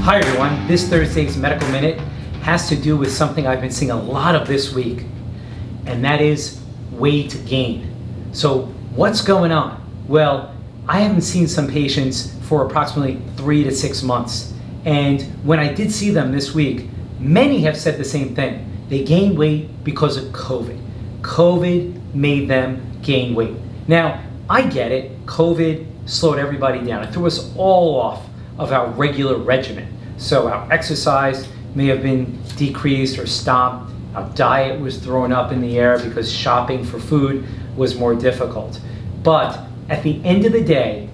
Hi everyone, this Thursday's Medical Minute has to do with something I've been seeing a lot of this week, and that is weight gain. So what's going on? Well, I haven't seen some patients for approximately 3 to 6 months, and when I did see them this week, many have said the same thing. They gained weight because of COVID. COVID made them gain weight. Now, I get it. COVID slowed everybody down. It threw us all off of our regular regimen. So our exercise may have been decreased or stopped. Our diet was thrown up in the air because shopping for food was more difficult. But at the end of the day,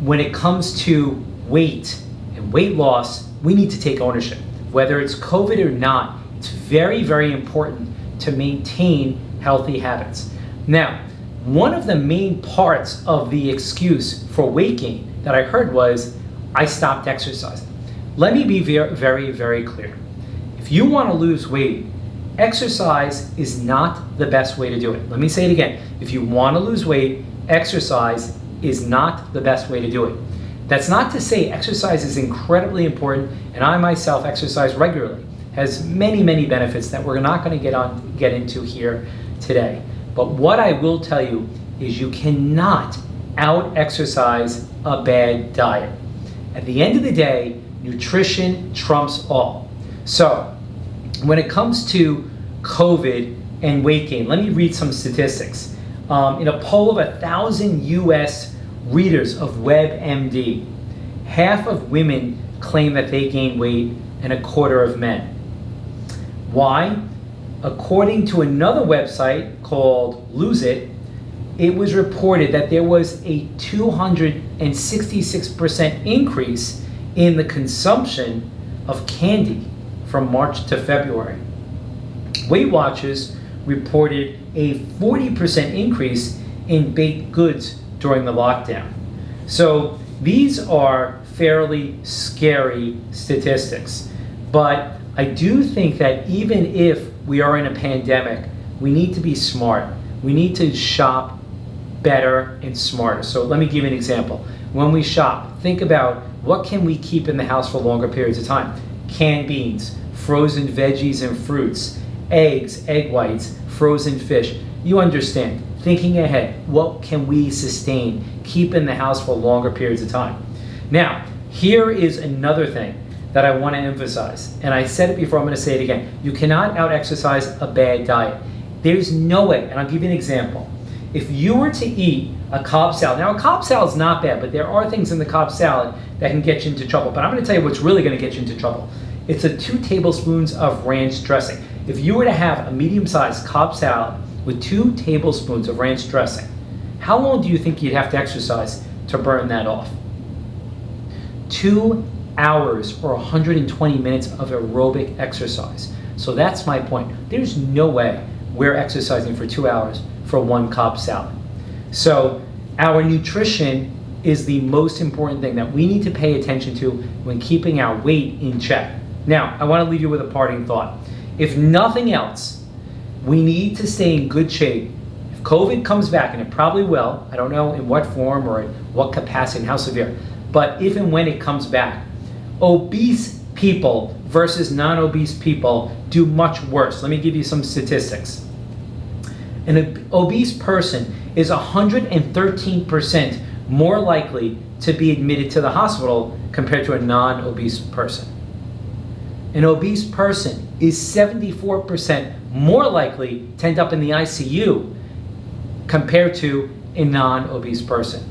when it comes to weight and weight loss, we need to take ownership. Whether it's COVID or not, it's very, very important to maintain healthy habits. Now, one of the main parts of the excuse for weight gain that I heard was, I stopped exercising. Let me be very, very clear. If you want to lose weight, exercise is not the best way to do it. Let me say it again. If you want to lose weight, exercise is not the best way to do it. That's not to say exercise is incredibly important, and I myself exercise regularly. It has many, many benefits that we're not going to get into here today. But what I will tell you is you cannot out-exercise a bad diet. At the end of the day, nutrition trumps all. So when it comes to COVID and weight gain, let me read some statistics. In a poll of 1,000 US readers of WebMD, half of women claim that they gain weight and a quarter of men. Why? According to another website called Lose It, it was reported that there was a 266% increase in the consumption of candy from March to February. Weight Watchers reported a 40% increase in baked goods during the lockdown. So these are fairly scary statistics. But I do think that even if we are in a pandemic, we need to be smart. We need to shop better and smarter. So let me give you an example. When we shop, think about what can we keep in the house for longer periods of time. Canned beans, frozen veggies and fruits, eggs, egg whites, frozen fish. You understand. Thinking ahead, what can we sustain, keep in the house for longer periods of time? Now, here is another thing that I want to emphasize, and I said it before, I'm going to say it again. You cannot out-exercise a bad diet. There's no way, and I'll give you an example. If you were to eat a Cobb salad, now a Cobb salad is not bad, but there are things in the Cobb salad that can get you into trouble. But I'm going to tell you what's really going to get you into trouble. It's 2 tablespoons of ranch dressing. If you were to have a medium-sized Cobb salad with 2 tablespoons of ranch dressing, how long do you think you'd have to exercise to burn that off? 2 hours or 120 minutes of aerobic exercise. So that's my point. There's no way we're exercising for 2 hours for 1 Cobb salad. So our nutrition is the most important thing that we need to pay attention to when keeping our weight in check. Now, I want to leave you with a parting thought. If nothing else, we need to stay in good shape. If COVID comes back, and it probably will, I don't know in what form or in what capacity and how severe, but if and when it comes back, obese people versus non-obese people do much worse. Let me give you some statistics. An obese person is 113% more likely to be admitted to the hospital compared to a non-obese person. An obese person is 74% more likely to end up in the ICU compared to a non-obese person.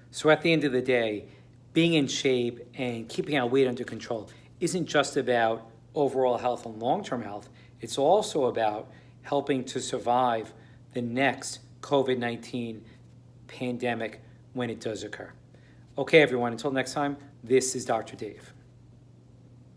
So at the end of the day, being in shape and keeping our weight under control isn't just about overall health and long-term health. It's also about helping to survive the next COVID-19 pandemic when it does occur. Okay, everyone, until next time, this is Dr. Dave.